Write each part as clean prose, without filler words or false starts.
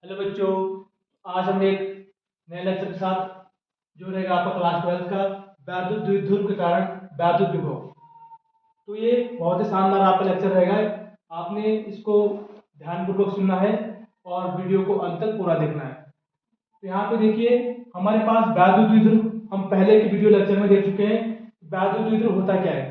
Hello बच्चों, आज हम एक नए लेक्चर के साथ जो रहेगा आपका क्लास 12 का वैद्युत द्विध्रुव के कारण वैद्युत विभव। तो ये बहुत ही शानदार आपका लेक्चर रहेगा। आपने इसको ध्यानपूर्वक सुनना है और वीडियो को अंत तक पूरा देखना है। तो यहाँ पे देखिए, हमारे पास वैद्युत द्विध्रुव हम पहले के वीडियो लेक्चर में देख चुके हैं। वैद्युत द्विध्रुव होता क्या है?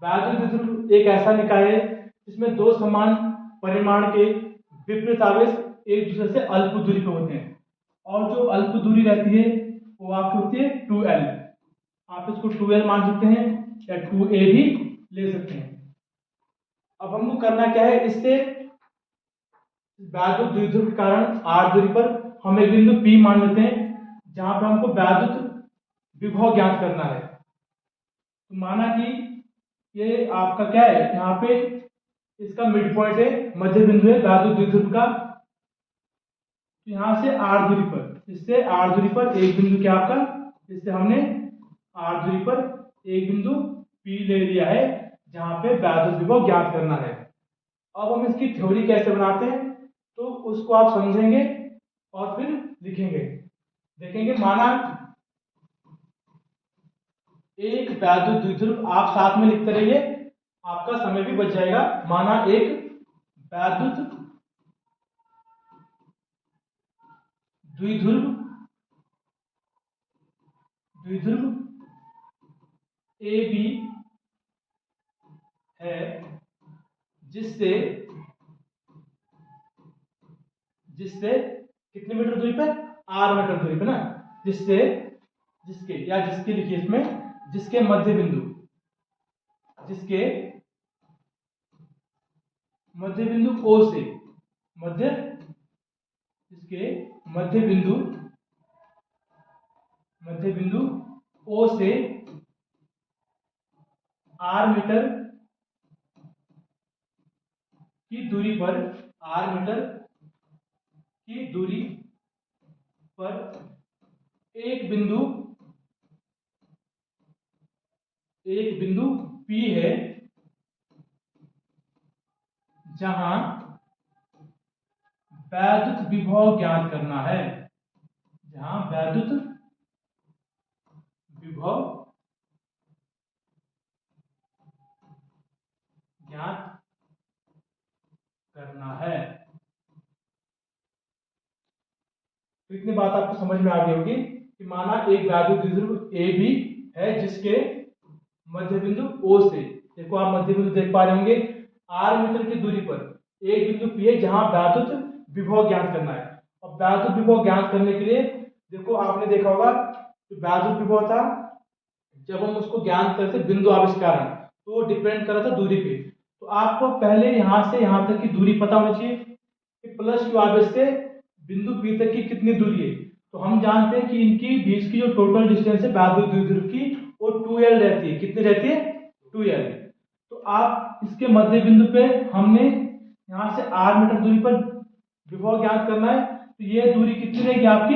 वैद्युत द्विध्रुव एक ऐसा निकाय है जिसमें दो समान परिमाण के विपरीत आवेश एक दूसरे से अल्प दूरी पे होते हैं, और जो अल्प दूरी रहती है वो आपकी होती है 2l। आप इसको 2l मान सकते हैं या 2a भी ले सकते हैं। अब हमको करना क्या है, इससे वैद्युत द्विध्रुव के कारण r दूरी पर हम एक बिंदु P मान लेते हैं जहां पर हमको वैद्युत विभव ज्ञात करना है। तो माना कि ये आपका क्या है, यहाँ पे इसका मिड पॉइंट है, मध्य बिंदु है वैद्युत द्विध्रुव का। यहां से r दूरी पर, इससे r दूरी पर एक बिंदु क्या आपका, इससे हमने r दूरी पर एक बिंदु P ले लिया है जहां पे वैद्युत विभव ज्ञात करना है। अब हम इसकी थ्योरी कैसे बनाते हैं तो उसको आप समझेंगे और फिर लिखेंगे। देखेंगे, माना एक वैद्युत द्विध्रुव, आप साथ में लिखते रहिए, आपका समय भी बच जाएगा। माना एक वैद्युत द्विध्रुव द्विध्रुव ए बी है जिससे जिससे कितने मीटर दूरी पर, r मीटर दूरी पर ना, जिससे जिसके या जिसके लिखिए इसमें, जिसके मध्य बिंदु, जिसके मध्य बिंदु O से मध्य इसके मध्य बिंदु O से r मीटर की दूरी पर, r मीटर की दूरी पर एक बिंदु P है जहां वैद्युत विभव ज्ञात करना है, जहां वैद्युत विभव ज्ञात करना है। तो इतनी बात आपको समझ में आ गई होगी कि माना एक वैद्युत द्विध्रुव ए बी है जिसके मध्य बिंदु O से, देखो आप मध्य बिंदु देख पा रहे होंगे, r मीटर की दूरी पर एक बिंदु P है जहां वैद्युत विभव ज्ञात करना है। और वैद्युत विभव ज्ञात करने के लिए देखो, आपने देखा होगा कि वैद्युत विभव था, जब हम उसको ज्ञात करते बिंदु आवेश के कारण, तो वो डिपेंड कर रहा था दूरी पे। तो आपको पहले यहां से यहां तक की दूरी पता होनी चाहिए कि प्लस क्यू आवेश से बिंदु P तक की कितनी दूरी है। तो हम जानते हैं कि इनकी बीच की जो टोटल डिस्टेंस है वैद्युत द्विध्रुव की, वो 2l रहती है। कितनी रहती है? 2l। तो आप इसके मध्य बिंदु पे हमने यहां से r मीटर दूरी पर विभव ज्ञात करना है, तो ये दूरी कितनी रहेगी आपकी?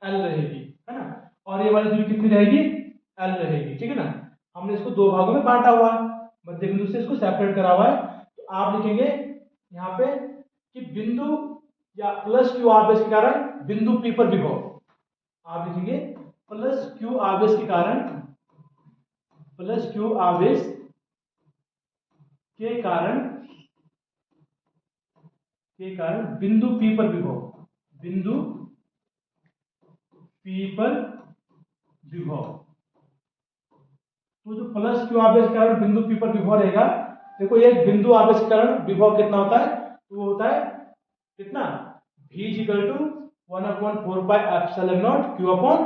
l रहेगी, है ना। और ये वाली दूरी कितनी रहेगी? l रहेगी, ठीक है ना। हमने इसको दो भागों में बांटा हुआ है, मध्य बिंदु से इसको सेपरेट करा हुआ है। तो आप लिखेंगे यहाँ पे कि बिंदु या प्लस क्यू आवेश के कारण बिंदु P पर विभव, आप लिखेंगे प्लस क्यू आवेश के कारण, प्लस क्यू आवेश के कारण बिंदु P पर विभव, बिंदु P पर विभव। तो जो प्लस क्यू आवेश के कारण बिंदु P पर विभव रहेगा, देखो एक बिंदु आवेश के कारण विभव कितना होता है, तो वो होता है कितना, V equal to 1/4 pi epsilon not Q upon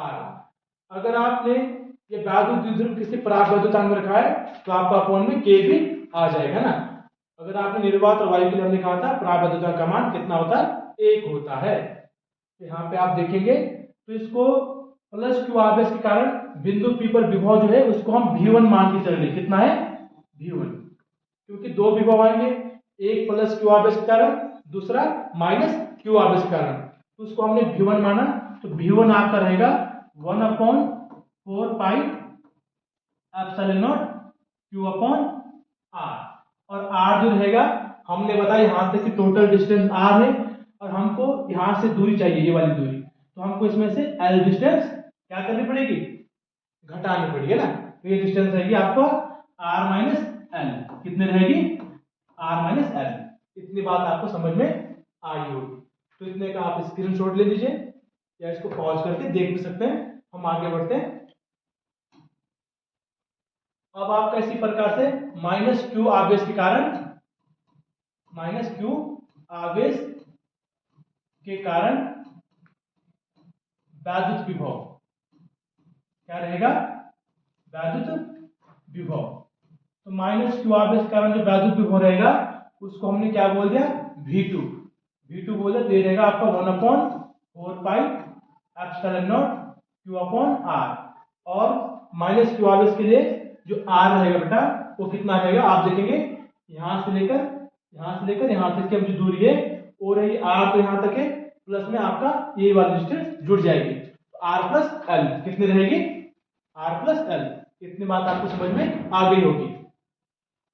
R। अगर आपने ये वैद्युत द्विध्रुव किसी परावैद्युतांक में रखा है तो आपका अपॉन में K भी आ जाएगा ना। अगर आपने निर्वात और वायु के लिए हमने कहा था परावैद्युतांक का मान कितना होता है, 1 होता है। तो यहाँ पे आप देखेंगे तो इसको प्लस क्यू आवेश के कारण बिंदु P पर विभव जो है उसको हम V1 मान के चल रहे। कितना है? V1, क्योंकि दो विभव आएंगे, एक प्लस क्यू आवेश के कारण, दूसरा माइनस क्यू आवेश के कारण, तो उसको हमने V1 माना। तो V1 आपका रहेगा 1/4 pi epsilon not Q upon R। और R जो रहेगा, हमने बताया यहां तक कि टोटल डिस्टेंस R है। और हमको यहाँ से दूरी चाहिए, ये वाली दूरी, तो हमको इसमें से L डिस्टेंस क्या करनी पड़ेगी, घटानी पड़ेगी ना। तो ये डिस्टेंस रहेगी आपको R माइनस एल, कितनी रहेगी R माइनस एल। इतनी बात आपको समझ में आई होगी। तो इतने का आप स्क्रीनशॉट ले लीजिए या इसको पॉज करके देख भी सकते हैं। हम आगे बढ़ते हैं। अब आपका इसी प्रकार से माइनस क्यू आवेश के कारण, माइनस क्यू आवेश के कारण वैद्युत विभव क्या रहेगा, वैद्युत विभव। तो माइनस क्यू आवेश के कारण जो वैद्युत विभव रहेगा उसको हमने क्या बोल दिया, V2। V2 बोल दिया, दे रहेगा आपका 1/4 pi epsilon not Q upon R। और माइनस क्यू आवेश के लिए जो R रहेगा बेटा वो कितना रहेगा, आप देखेंगे यहां से लेकर यहां तक की जो दूरी है वो रहेगी R, तो यहां तक है, प्लस में आपका ये वाली डिस्टेंस जुड़ जाएगी, तो R प्लस एल कितनी रहेगी, R प्लस एल। इतनी बात आपको समझ में आ गई होगी,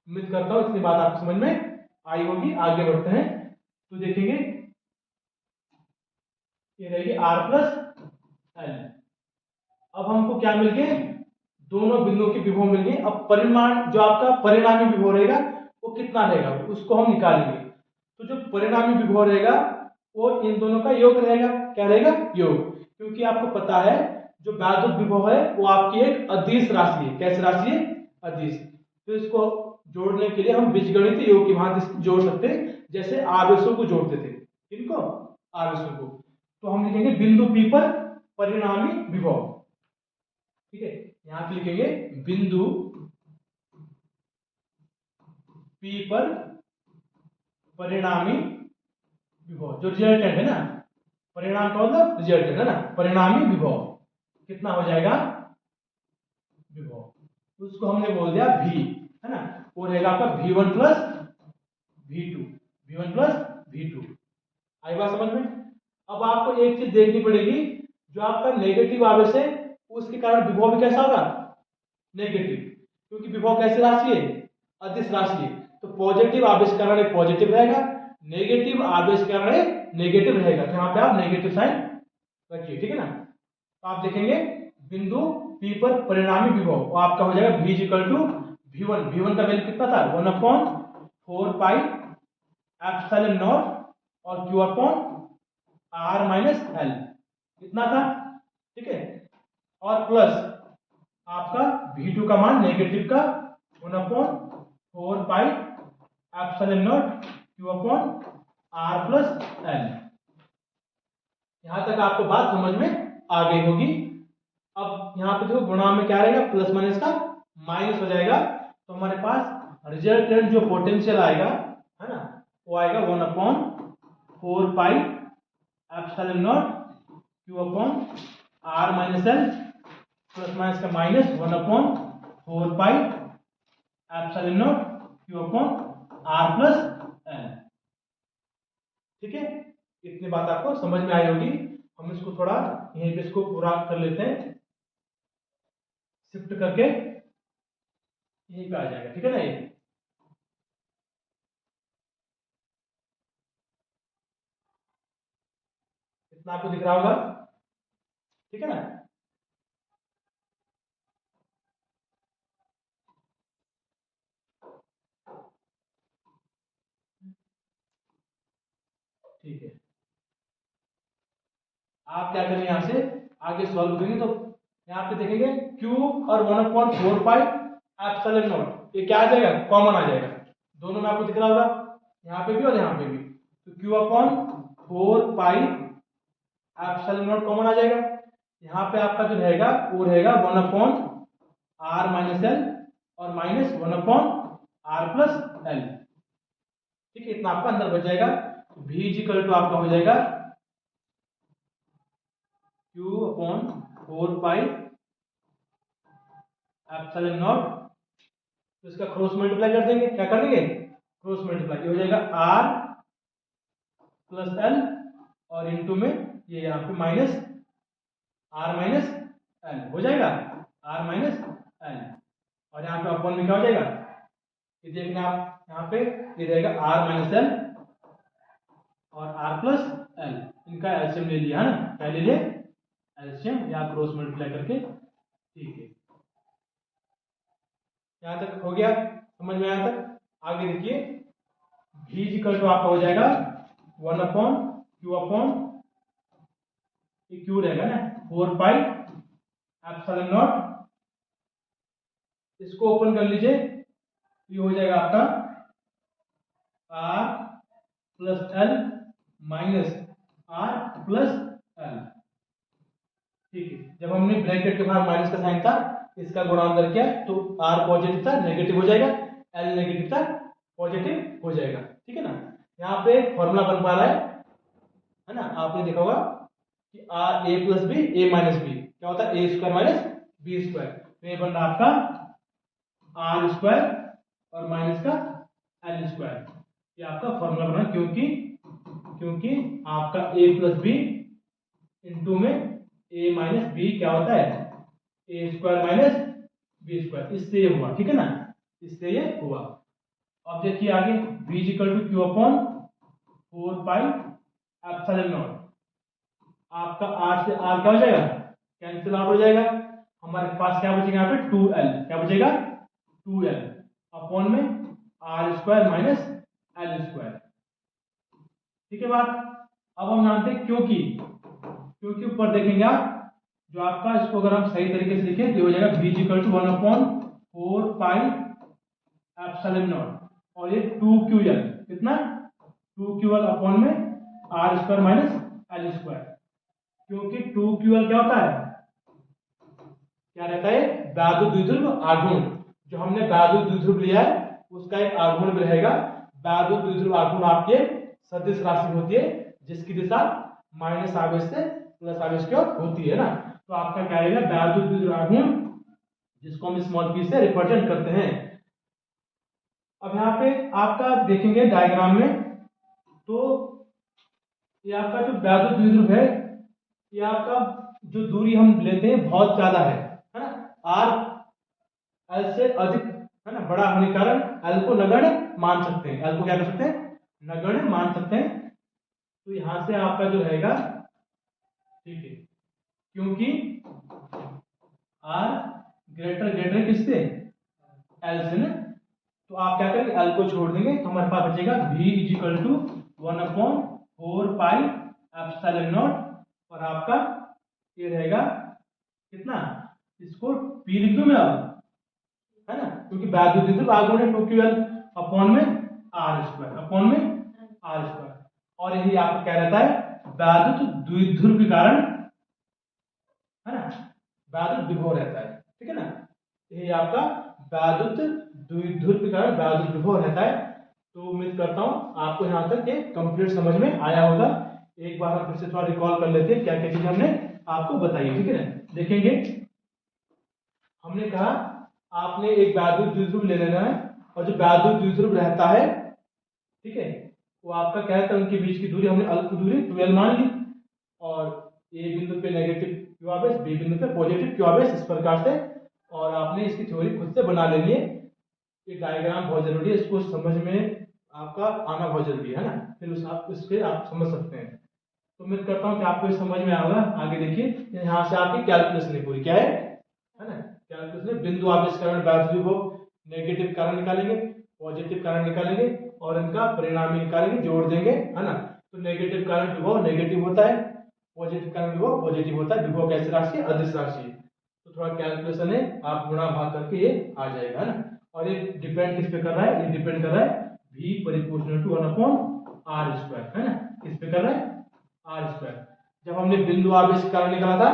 उम्मीद करता हूं इतनी बात आपको समझ में आई होगी। आगे बढ़ते हैं तो देखेंगे ये रहेगी R प्लस एल। अब हमको क्या मिल गए, दोनों बिंदुओं के विभव मिल गए। अब परिमाण जो आपका परिणामी विभव रहेगा वो कितना रहेगा उसको हम निकालेंगे। तो जो परिणामी विभव रहेगा वो इन दोनों का योग रहेगा, क्या रहेगा, योग। क्योंकि आपको पता है जो वैद्युत विभव है वो आपकी एक अदिश राशि है। कैसी राशि है, अदिश। तो इसको जोड़ने के लिए हम बीजगणितीय योग की भांति जोड़ सकते हैं, जैसे आवेशों को जोड़ते थे। इनको आवेशों को तो हम लिखेंगे बिंदु P पर परिणामी विभव, ठीक है। यहां पे लिखेंगे बिंदु P पर परिणामी विभव, जो रिजल्टेंट है ना, परिणाम का मतलब रिजल्टेंट है ना, परिणामी विभव कितना हो जाएगा, विभव उसको हमने बोल दिया V, है ना। वो रहेगा आपका V1 plus V2, V1 plus V2। आई बात समझ में। अब आपको एक चीज देखनी पड़ेगी, जो आपका नेगेटिव आवेश है उसके कारण विभव भी कैसा होगा, नेगेटिव। क्योंकि विभव कैसी राशि है, अदिश राशि है। तो पॉजिटिव आवेश कारण पॉजिटिव रहेगा, नेगेटिव आवेश कारण नेगेटिव रहेगा। तो यहाँ पे आप नेगेटिव साइन रखिए, ठीक है ना। तो आप देखेंगे बिंदु P पर परिणामी विभव वो आपका हो जाएगा V equal to V1। V1 का वैल्यू कितना था, 1/4 पाई एप्सिलॉन नॉट और Q upon R minus L, इतना था, ठीक है। और प्लस आपका V2 का मान नेगेटिव का 1/4 pi epsilon not Q upon R plus L. यहां तक आपको बात समझ में आ गई होगी। अब यहाँ पे देखो गुणा में क्या रहेगा, प्लस माइनस का माइनस हो जाएगा। तो हमारे पास रिजल्टेंट जो पोटेंशियल आएगा, है ना, वो आएगा 1/4 pi epsilon not Q upon R minus L, plus minus का minus 1/4 pi epsilon not Q upon R plus L, ठीक है। इतनी बात आपको समझ में आई होगी। हम इसको थोड़ा यहीं पे इसको पूरा कर लेते हैं, शिफ्ट करके यहीं पे आ जाएगा, ठीक है ना। ये इतना आपको दिख रहा होगा, ठीक है ना। ठीक है, आप क्या करेंगे, यहां से आगे सॉल्व करेंगे तो यहाँ पे देखेंगे Q और 1/4 पाई एप्सिलॉन नॉट, ये क्या आ जाएगा, कॉमन आ जाएगा। दोनों में आपको दिख रहा होगा, यहाँ पे भी और यहाँ पे भी। तो Q upon 4 pi epsilon not common आ जाएगा। यहाँ पे आपका जो रहेगा वो रहेगा 1/R माइनस एल और माइनस 1/R प्लस एल, ठीक है। इतना आपका अंदर बच जाएगा। तो V इक्वल टू आपका हो जाएगा Q upon 4 pi epsilon not. तो इसका क्रॉस मल्टीप्लाई कर देंगे, क्या कर देंगे, क्रॉस मल्टीप्लाई। ये हो जाएगा R प्लस एल और इनटू में ये यहाँ पे माइनस R माइनस एल हो जाएगा, R माइनस एल। और यहाँ पे अपॉन में क्या हो जाएगा, ये देखना आप यहाँ पे, ये रहेगा R माइनस एल और R प्लस एल, इनका एलसीएम ले लिया है ना, पहले ले एलसीएम या क्रॉस मल्टीप्लाई करके, ठीक है। यहां तक हो गया, समझ में आया तक? आगे देखिए, v इक्वल टू आपका हो जाएगा 1 अपॉन क्यू रहेगा ना 4 पाई एप्सिलॉन नॉट, इसको ओपन कर लीजिए, ये हो जाएगा आपका r plus L minus r plus L, ठीक है। जब हमने ब्रैकेट के बाहर माइनस का साइन था, इसका गुणा अंदर किया तो r पॉजिटिव था नेगेटिव हो जाएगा, l नेगेटिव था पॉजिटिव हो जाएगा, ठीक है ना। यहाँ पे फॉर्मूला बन पा रहा है ना, आपने देखा होगा कि a plus B a minus B क्या होता है, a square minus B square, तो ये बन रहा आपका r स्क्वायर और माइनस का l स्क्वायर, ये आपका फॉर्मूला बना, क्योंकि आपका a प्लस बी इंटू में a माइनस बी क्या होता है, a square minus B square, इससे ये हुआ, ठीक है ना, इससे ये हुआ। अब देखिए आगे, v equal to Q upon 4 pi epsilon naught, आपका r से r क्या हो जाएगा, कैंसिल आउट हो जाएगा, हमारे पास क्या बचेगा यहाँ पे 2l, क्या बचेगा 2l अपॉन में r square minus l square, ठीक है बात। अब हम जानते हैं क्योंकि ऊपर देखेंगे आप, जो आपका इसको अगर हम सही तरीके से लिखें तो हो जाएगा v equal to 1 upon 4 pi epsilon naught, और ये 2ql, कितना 2ql अपॉन में r square minus l square, क्योंकि 2ql क्या होता है, क्या रहता है, बाहुध्रुव द्विध्रुव आघूर्ण, जो हमने बाहुध्रुव द्विध्रुव लिया है उसका एक आघूर्ण भी रहेगा। बाहुध्रुव द्विध्रुव आघूर्ण आपके सदिश राशि होती है जिसकी दिशा माइनस आवेश से प्लस आवेश की ओर होती है ना, तो आपका क्या रहेगा, बाहुध्रुव द्विध्रुव आघूर्ण, जिसको हम स्मॉल p से रिप्रेजेंट करते हैं। अब यहाँ पे आपका देखेंगे डायग्राम में, तो ये आपका जो बाहुध्रुव द्विध्रुव है, ये आपका जो दूरी हम लेते हैं बहुत ज्यादा है ना, r l से अधिक है ना, बड़ा होने के कारण l को नगण्य मान सकते हैं, l को क्या कर सकते हैं, नगण्य मान सकते हैं, तो यहां से आपका जो रहेगा, ठीक है, क्योंकि r ग्रेटर किससे, l से ना, तो आप क्या करेंगे, l को छोड़ देंगे तो हमारे पास बचेगा v equal to 1 upon 4 pi epsilon naught, और आपका ये रहेगा कितना, इसको p लिख दूं मैं अब, है ना, क्योंकि बाहुध्रुव द्विध्रुव आघूर्ण है 2ql अपॉन में r स्क्वायर, और यही आपको क्या रहता है, बाहुध्रुव द्विध्रुव के कारण, है ना, बाहुध्रुव विभव रहता है, ठीक है ना, यही आपका बाहुध्रुव द्विध्रुव के कारण बाहुध्रुव विभव रहता है। तो उम्मीद करता हूं आपको यहां तक ये कंप्लीट समझ में आया होगा। एक बार हम फिर से थोड़ा रिकॉल कर लेते हैं क्या क्या चीज हमने आपको बताई, ठीक है ना। देखेंगे, हमने कहा आपने एक बाहुध्रुव द्विध्रुव ले लेना है, और जो बाहुध्रुव द्विध्रुव रहता है, ठीक है, वो आपका क्या है, उनके बीच की दूरी हमने अल्प दूरी 2l मान ली, और ए बिंदु पे नेगेटिव क्यू आवेश, बी बिंदु पे पॉजिटिव क्यू आवेश, इस प्रकार से, और आपने इसकी थ्योरी खुद से बना लेनी है। ये डायग्राम बहुत जरूरी है, इसको समझ में आपका आना बहुत जरूरी है ना, फिर उसके आप समझ सकते हैं। तो उम्मीद करता हूँ कि आपको ये समझ में आएगा। आगे देखिए, यहाँ से आपकी कैलकुलेशन है पूरी, क्या है ना, कैलकुलेशन बिंदु आवेश कारण बाहुध्रुव विभव, नेगेटिव कारण निकालेंगे, पॉजिटिव कारण निकालेंगे, और इनका परिणामी निकालेंगे, जोड़ देंगे, है ना। तो नेगेटिव कारण विभव नेगेटिव होता है, पॉजिटिव कारण विभव पॉजिटिव होता है, विभव कैसी राशि है, अदिश राशि है। तो थोड़ा कैलकुलेशन है, आप गुणा भाग करके ये आ जाएगा, है ना। और ये डिपेंड किस पे कर रहा है, ये डिपेंड कर रहा है v परिपूर्ण टू 1 अपॉन r स्क्वायर, है ना, किस पे कर रहा है, r स्क्वायर। जब हमने बिंदु आवेश कारण निकाला था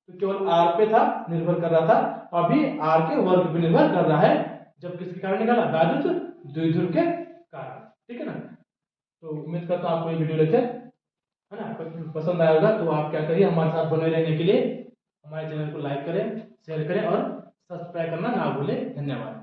तो केवल r पे था, निर्भर कर रहा था, अभी r के वर्ग पे निर्भर कर रहा है, जब किसके कारण निकाला, बाहुध्रुव द्विध्रुव के कारण, ठीक है ना। तो उम्मीद करता हूं आपको ये वीडियो लेक्चर, है ना, पसंद आया होगा। तो आप क्या करिए, हमारे साथ बने रहने के लिए हमारे चैनल को लाइक करें, शेयर करें और सब्सक्राइब करना ना भूलें। धन्यवाद।